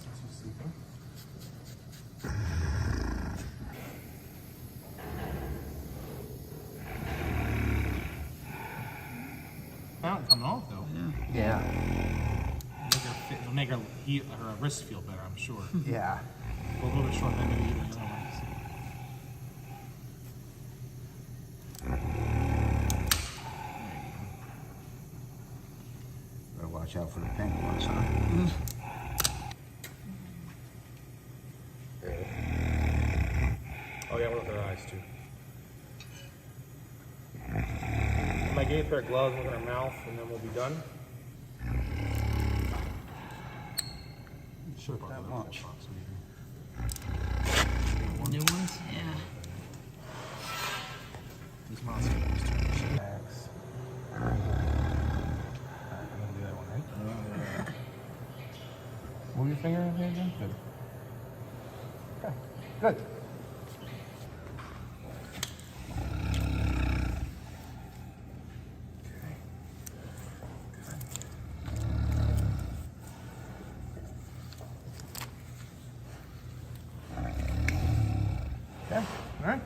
since he's sleeping. Fountain coming off though. Yeah. It'll make her wrist feel better, I'm sure. Yeah. A little bit short, then maybe even the other one. Better watch out for the pink ones, huh? Oh yeah, we'll look at her eyes too. My game pair of gloves, look at her mouth, and then we'll be done. Should have brought that much. New ones? Yeah. These monsters. Bags. I'm gonna do that one, right? Move your finger in here again. Good. Okay. Good. Okay, all right.